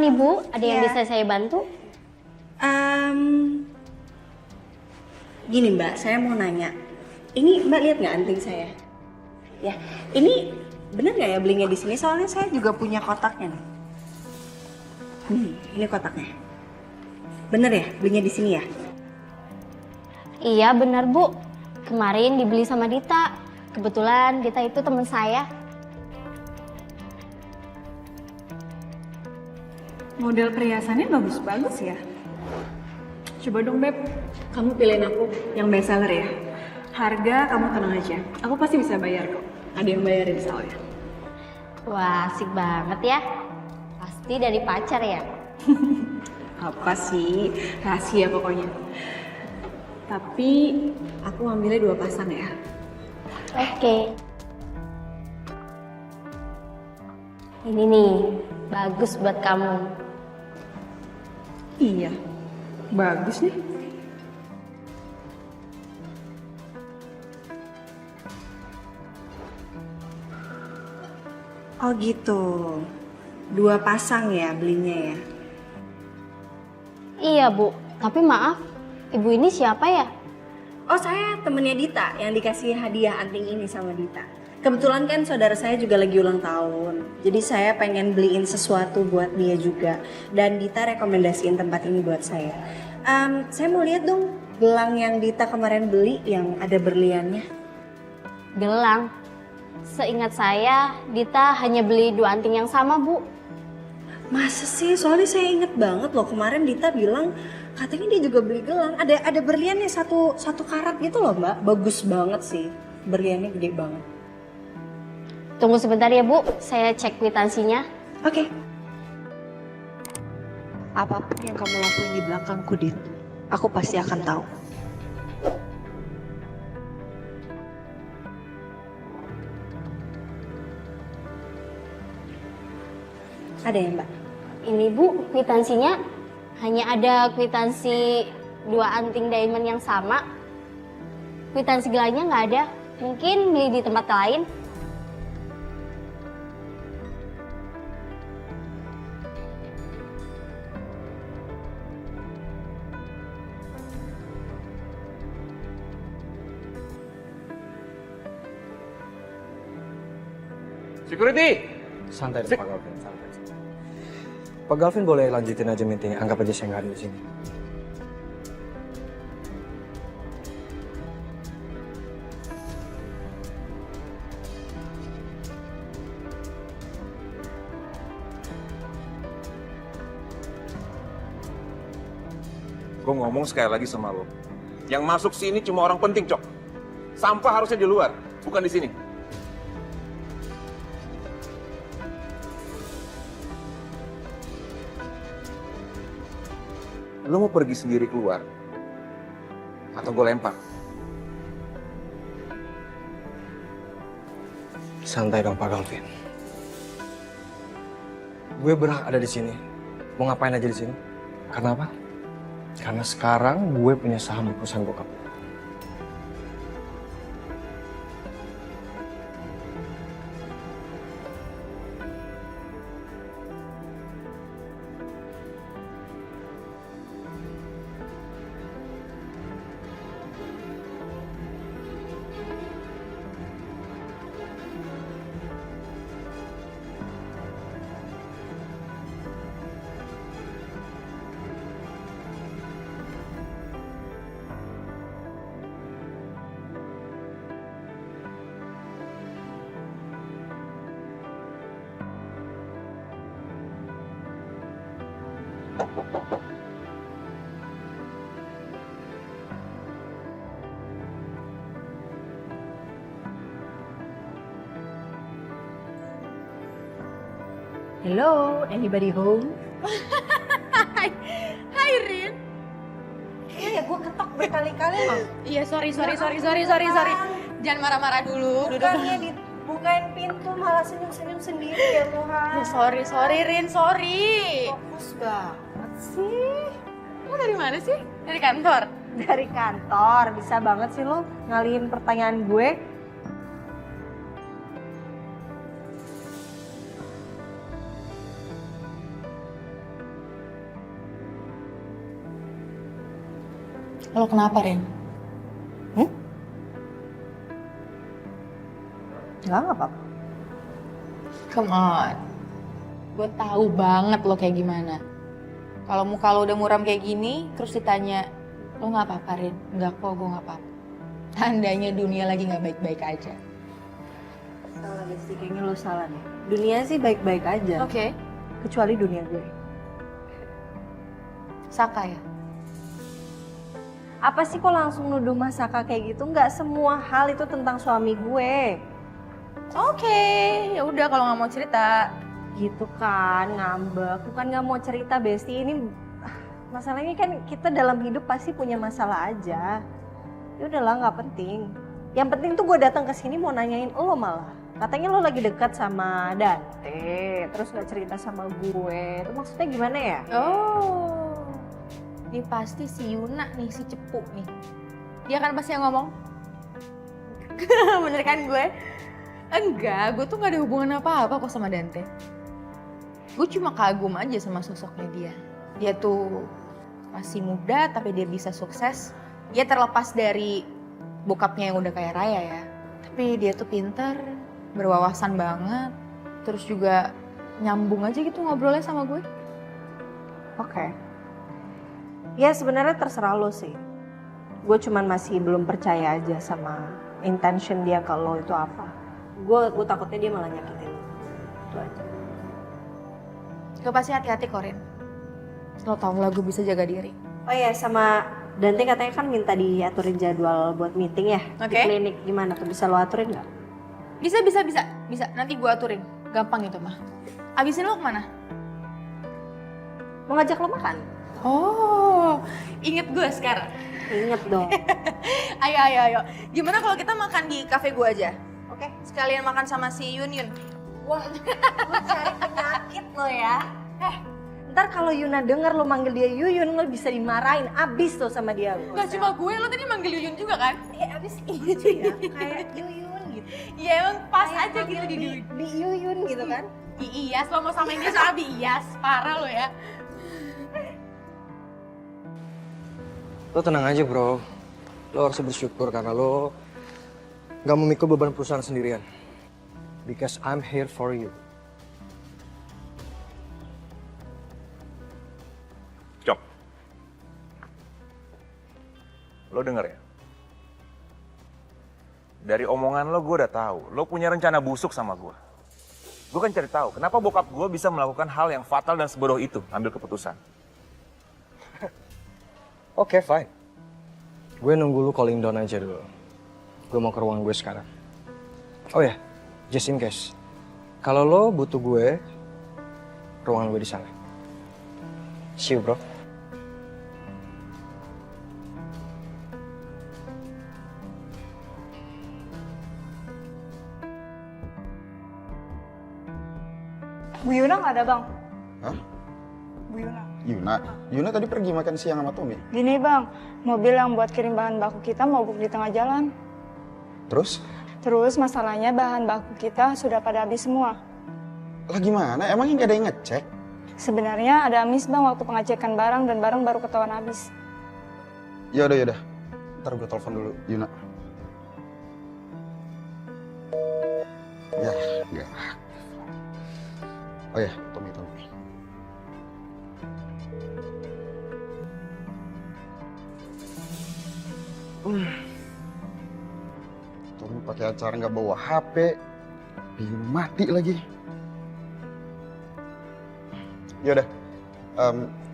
nih Bu, ada yang Iya. bisa saya bantu? Gini Mbak, saya mau nanya. Ini Mbak lihat nggak anting saya? Ya, ini bener nggak ya belinya di sini? Soalnya saya juga punya kotaknya nih. Ini kotaknya. Bener ya belinya di sini ya? Iya benar Bu, kemarin dibeli sama Dita. Kebetulan Dita itu teman saya. Model perhiasannya bagus-bagus ya. Coba dong Beb, kamu pilihin aku yang best seller ya. Harga kamu tenang aja, aku pasti bisa bayar kok. Ada yang bayarin soalnya. Wah, asik banget ya. Pasti dari pacar ya? Apa sih, rahasia pokoknya. Tapi aku ambilnya 2 pasang ya. Oke. Ini nih, bagus buat kamu. Iya, bagus nih. Oh gitu. 2 pasang ya belinya ya? Iya Bu, tapi maaf, ibu ini siapa ya? Oh saya temennya Dita yang dikasih hadiah anting ini sama Dita. Kebetulan kan saudara saya juga lagi ulang tahun. Jadi saya pengen beliin sesuatu buat dia juga. Dan Dita rekomendasiin tempat ini buat saya. Saya mau lihat dong gelang yang Dita kemarin beli yang ada berliannya. Gelang. Seingat saya, Dita hanya beli 2 anting yang sama Bu. Masa sih? Soalnya saya inget banget loh kemarin Dita bilang katanya dia juga beli gelang. Ada berliannya satu karat gitu loh Mbak. Bagus banget sih. Berliannya gede banget. Tunggu sebentar ya Bu, saya cek kwitansinya. Oke. Apapun yang kamu lakuin di belakangku, Din, aku pasti akan tahu. Ada ya Mbak? Ini Bu, kwitansinya hanya ada kwitansi 2 anting diamond yang sama. Kwitansi gelangnya nggak ada. Mungkin beli di tempat lain. Security! Santai dong, Pak Galvin, santai. Pak Galvin boleh lanjutin aja meetingnya, anggap aja saya nggak ada di sini. Gue ngomong sekali lagi sama lo. Yang masuk sini cuma orang penting, Cok. Sampah harusnya di luar, bukan di sini. Lo mau pergi sendiri keluar? Atau gue lempar? Santai dong, Pak Galvin. Gue berhak ada di sini. Mau ngapain aja di sini? Karena apa? Karena sekarang gue punya saham di perusahaan bokap. Hello, anybody home? Hai Rin. Iya, gue ketok berkali-kali loh. Iya sorry. Jangan marah-marah dulu. Duduk. Bukannya dibukain pintu malah senyum-senyum sendiri ya Tuhan. Ya, sorry Rin, sorry. Fokus banget sih. Lo dari mana sih? Dari kantor? Dari kantor, bisa banget sih lo ngalihin pertanyaan gue. Lo kenapa, Rin? Enggak apa-apa. Come on. Gue tahu banget lo kayak gimana. Kalau muka lo udah muram kayak gini, terus ditanya, lo nggak apa-apa, Rin? Enggak kok, gue nggak apa-apa. Tandanya dunia lagi nggak baik-baik aja. Salah Besti, kayaknya lo salah nih. Dunia sih baik-baik aja. Oke. Kecuali dunia gue. Saka ya? Apa sih kok langsung nuduh Mas Saka kayak gitu? Nggak semua hal itu tentang suami gue. Oke, ya udah kalau nggak mau cerita. Gitu kan, ngambek. Bukan nggak mau cerita, Besti. Ini masalahnya kan kita dalam hidup pasti punya masalah aja. Ya udahlah, nggak penting. Yang penting tuh gue datang ke sini mau nanyain lo malah. Katanya lo lagi dekat sama Dante, terus nggak cerita sama gue. Itu maksudnya gimana ya? Oh, ini pasti si Yuna nih, si Cepu nih. Dia kan pasti yang ngomong. Bener kan gue? Enggak, gue tuh gak ada hubungan apa-apa kok sama Dante. Gue cuma kagum aja sama sosoknya dia. Dia tuh masih muda tapi dia bisa sukses. Dia terlepas dari bokapnya yang udah kaya raya ya. Tapi dia tuh pintar, berwawasan banget. Terus juga nyambung aja gitu ngobrolnya sama gue. Oke. Ya sebenarnya terserah lo sih. Gue cuman masih belum percaya aja sama intention dia ke lo itu apa. Gue takutnya dia malah nyakitin lo. Itu aja. Gue pasti hati-hati Korin. Lo tau lah gue bisa jaga diri. Oh ya, sama Dante katanya kan minta diaturin jadwal buat meeting ya. Oke. Di klinik gimana tuh, bisa lo aturin nggak? Bisa. Nanti gue aturin. Gampang itu mah. Abis ini lo kemana? Mau ngajak lo makan? Oh, inget gue sekarang. Ingat dong. Ayo. Gimana kalau kita makan di kafe gue aja? Oke. Sekalian makan sama si Yun. Wah, lo cari penyakit lo ya. Ntar kalau Yuna denger lo manggil dia Yuyun, lo bisa dimarahin abis tuh sama dia. Gak cuma gue, lo tadi manggil Yun juga kan? Iya abis gitu ya, kayak Yuyun gitu. Iya emang pas Kayak aja gitu manggil di Bi Yuyun gitu kan. Iyas, lo mau samain dia sama Iyas. Parah lo ya. Lo tenang aja bro. Lo harus bersyukur karena lo gak memikul beban perusahaan sendirian. Because I'm here for you. Cok. Lo denger ya? Dari omongan lo gue udah tahu. Lo punya rencana busuk sama gue. Gue kan cari tahu kenapa bokap gue bisa melakukan hal yang fatal dan sebodoh itu, ambil keputusan. Oke, fine. Gue nunggu lu calling down aja dulu. Gue mau ke ruangan gue sekarang. Oh ya, just in case. Kalau lo butuh gue, ruangan gue di sana. See you, bro. Bu Yuna nggak ada bang? Hah? Bu Yuna. Yuna tadi pergi makan siang sama Tommy. Gini bang, mobil yang buat kirim bahan baku kita mogok di tengah jalan. Terus? Terus masalahnya bahan baku kita sudah pada habis semua. Lah gimana? Emangnya nggak ada yang ngecek? Sebenarnya ada miss bang waktu pengecekan barang dan barang baru ketahuan habis. Yaudah. Ntar gue telepon dulu Yuna. Ya, nggak aktif. Oh ya, Tommy. Tommy pakai acara nggak bawa HP, bingung mati lagi. Yaudah,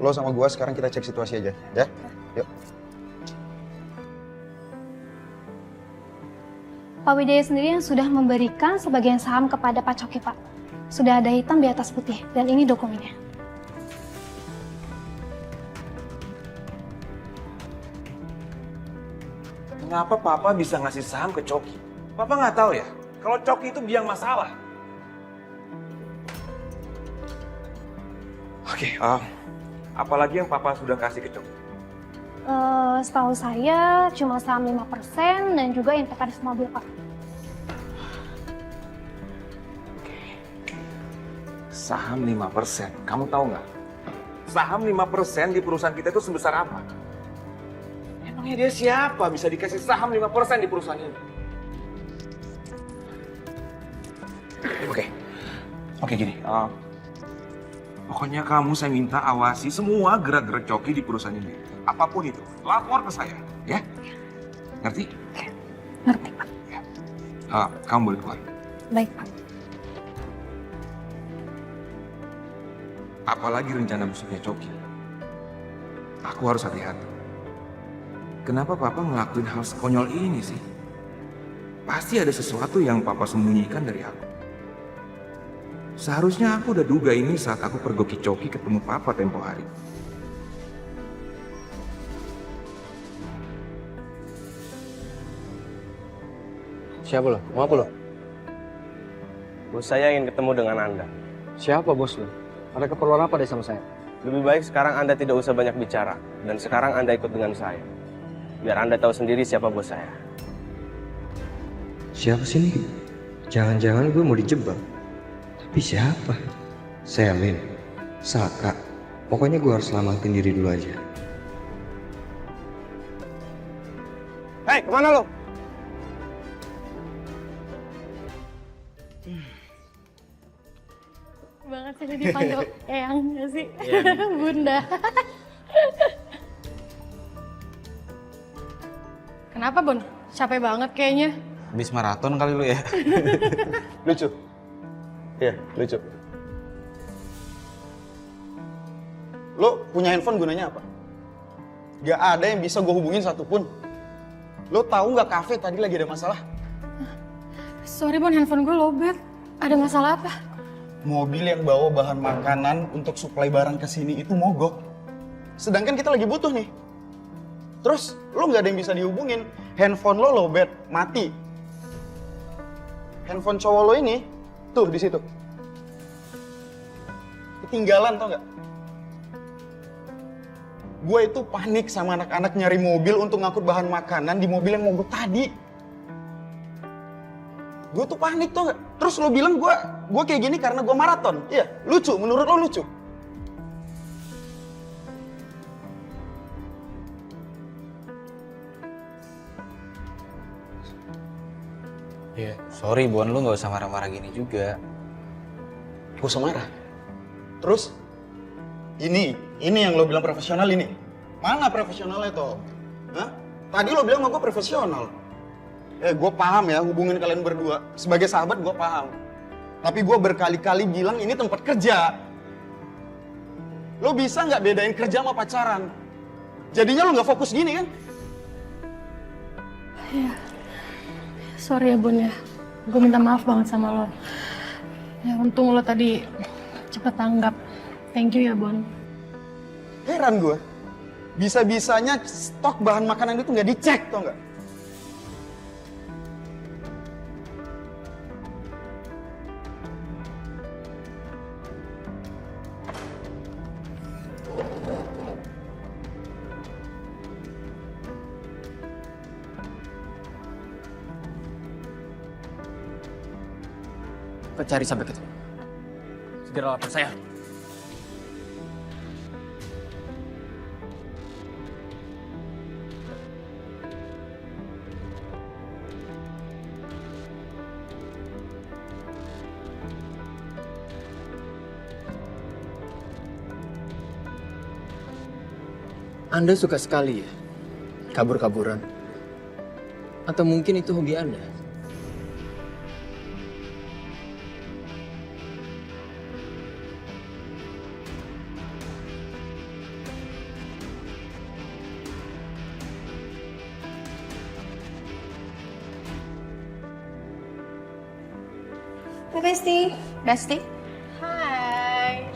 lo sama gua sekarang kita cek situasi aja, ya? Yuk. Pak Widaya sendiri yang sudah memberikan sebagian saham kepada Pak Coki, Pak. Sudah ada hitam di atas putih, dan ini dokumennya. Kenapa Papa bisa ngasih saham ke Coki? Papa nggak tahu ya, kalau Coki itu biang masalah. Oke, apalagi yang Papa sudah kasih ke Coki? Setahu saya cuma saham 5% dan juga inventaris mobil, Pak. Saham 5%, kamu tahu nggak? Saham 5% di perusahaan kita itu sebesar apa? Emangnya dia siapa bisa dikasih saham 5% di perusahaan ini? Oke gini. Pokoknya kamu saya minta awasi semua gerak-gerik Coki di perusahaan ini. Apapun itu, lapor ke saya, ya? Ngerti? Ngerti, Pak. Ya. Kamu boleh keluar. Baik, Pak. Apalagi rencana busuknya Coki. Aku harus hati-hati. Kenapa Papa ngelakuin hal sekonyol ini sih? Pasti ada sesuatu yang Papa sembunyikan dari aku. Seharusnya aku udah duga ini saat aku pergoki Coki ketemu Papa tempo hari. Siapa lo? Mau apa lo? Bos saya ingin ketemu dengan Anda. Siapa bos lo? Ada keperluan apa deh sama saya? Lebih baik sekarang Anda tidak usah banyak bicara. Dan sekarang Anda ikut dengan saya. Biar Anda tahu sendiri siapa bos saya. Siapa sih nih? Jangan-jangan gue mau dijebak. Tapi siapa? Selin, Saka. Pokoknya gue harus selamatin diri dulu aja. Hei, kemana lo? Banget sih dipanggil Eyang nggak sih? Bunda. Kenapa, Bun? Capek banget kayaknya. Habis maraton kali lu ya. Lucu. Iya, lucu. Lo punya handphone gunanya apa? Gak ada yang bisa gue hubungin satupun. Lo tahu nggak kafe tadi lagi ada masalah? Sorry, Bun, handphone gue lowbat. Ada masalah apa? Mobil yang bawa bahan makanan untuk suplai barang ke sini itu mogok. Sedangkan kita lagi butuh nih. Terus lo nggak ada yang bisa dihubungin. Handphone lo lowbat, mati. Handphone cowok lo ini tuh di situ. Ketinggalan tau nggak? Gue itu panik sama anak-anak nyari mobil untuk ngangkut bahan makanan di mobil yang mogok tadi. Gue tuh panik tau gak? Terus lo bilang gue kayak gini karena gue maraton. Iya, lucu. Menurut lo lucu? Iya, sorry Bon, lu nggak usah marah-marah gini juga. Gue usah marah. Terus? Ini yang lo bilang profesional ini. Mana profesionalnya toh? Hah? Tadi lo bilang gue profesional. Gue paham ya hubungan kalian berdua. Sebagai sahabat gue paham. Tapi gue berkali-kali bilang ini tempat kerja. Lo bisa nggak bedain kerja sama pacaran? Jadinya lo nggak fokus gini kan? Iya. Sorry ya, Bun ya. Gue minta maaf banget sama lo. Ya untung lo tadi cepet tanggap. Thank you ya, Bon. Heran gue. Bisa-bisanya stok bahan makanan itu nggak dicek, tau nggak? Kita cari sampai ketemu. Segera lapor saya. Anda suka sekali ya? Kabur-kaburan? Atau mungkin itu hobi Anda? Hai Besti. Besti? Hai.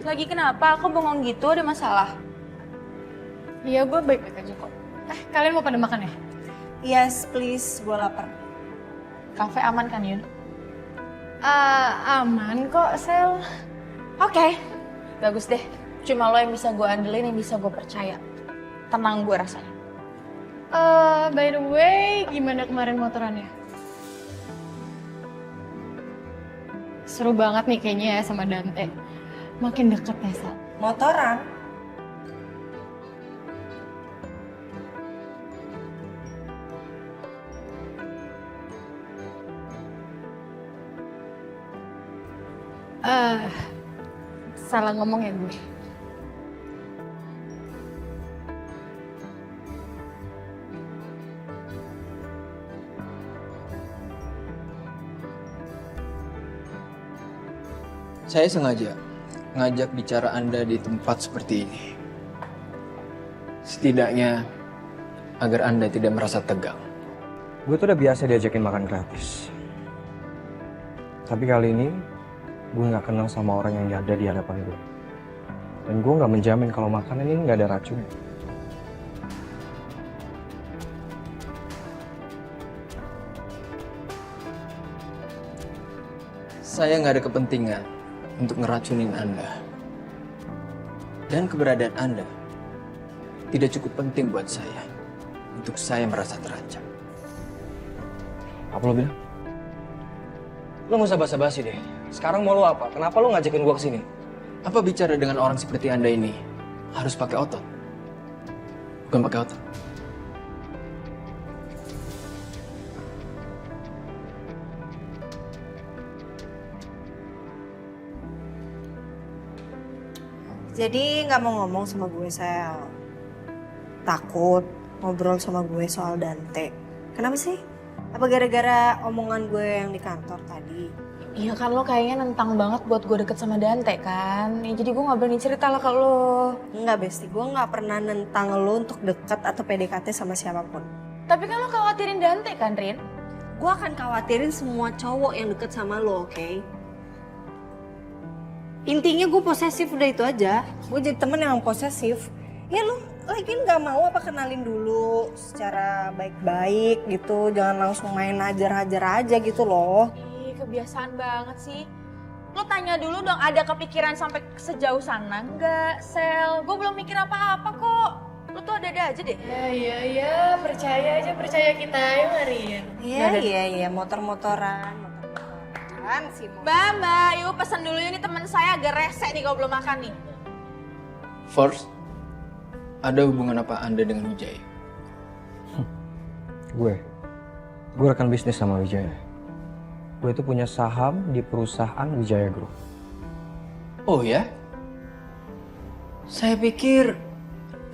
Lagi kenapa? Aku bengong gitu, ada masalah? Iya, gue baik-baik aja kok. Kalian mau pada makan ya? Yes, please. Gue lapar. Kafe aman kan, Yun? Aman kok, Sel. Oke. Bagus deh. Cuma lo yang bisa gue andelin, yang bisa gue percaya. Tenang gue rasanya. By the way, gimana kemarin motorannya? Seru banget nih kayaknya ya sama Dante. Makin deket ya, Sel. Motoran? salah ngomong ya gue. Saya sengaja ngajak bicara Anda di tempat seperti ini. Setidaknya agar Anda tidak merasa tegang. Gue tuh udah biasa diajakin makan gratis. Tapi kali ini gue nggak kenal sama orang yang ada di hadapan gue. Dan gue nggak menjamin kalau makanan ini nggak ada racun. Saya nggak ada kepentingan untuk ngeracunin Anda. Dan keberadaan Anda tidak cukup penting buat saya untuk saya merasa terancam. Apa lo bilang? Lo nggak usah basa-basi deh. Sekarang mau lo apa? Kenapa lo ngajakin gue kesini? Apa bicara dengan orang seperti Anda ini harus pakai otot? Bukan pakai otot. Jadi nggak mau ngomong sama gue, Sel. Takut ngobrol sama gue soal Dante. Kenapa sih? Apa gara-gara omongan gue yang di kantor tadi? Iya kan lo kayaknya nentang banget buat gue deket sama Dante kan. Ya, jadi gue gak berani cerita lah ke lo. Enggak, Besti. Gue nggak pernah nentang lo untuk deket atau PDKT sama siapapun. Tapi kan lo khawatirin Dante kan, Rin? Gue akan khawatirin semua cowok yang deket sama lo, oke? Intinya gue posesif, udah itu aja. Gue jadi temen yang posesif. Ya lo lagi nggak mau apa kenalin dulu secara baik-baik gitu. Jangan langsung main hajar-hajar aja gitu loh. Ih, kebiasaan banget sih. Lo tanya dulu dong, ada kepikiran sampai sejauh sana nggak, Sel? Gue belum mikir apa-apa kok. Lo tuh ada-ada aja deh. Ya, percaya aja, percaya kita ya Marin. Iya, motor-motoran sih. Mbak, yuk pesan dulu ini teman saya agak rese nih kalau belum makan nih. First, ada hubungan apa Anda dengan Wijaya? Gue rekan bisnis sama Wijaya. Gue itu punya saham di perusahaan Wijaya Group. Oh ya? Saya pikir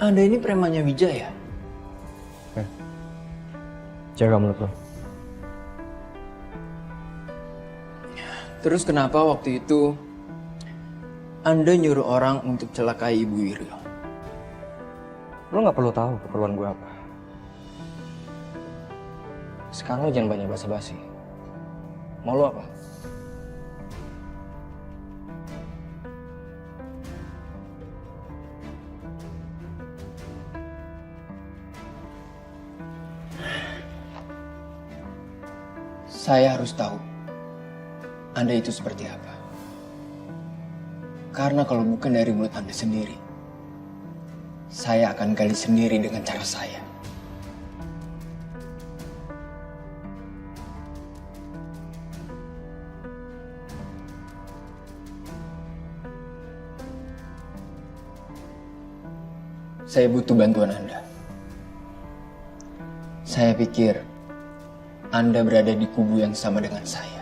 Anda ini premannya Wijaya. Jaga mulut lo. Terus kenapa waktu itu Anda nyuruh orang untuk celakai Ibu Wiryo? Lo gak perlu tahu keperluan gue apa. Sekarang lo jangan banyak basa-basi. Mau lo apa? Saya harus tahu Anda itu seperti apa. Karena kalau bukan dari mulut Anda sendiri, saya akan gali sendiri dengan cara saya. Saya butuh bantuan Anda. Saya pikir Anda berada di kubu yang sama dengan saya.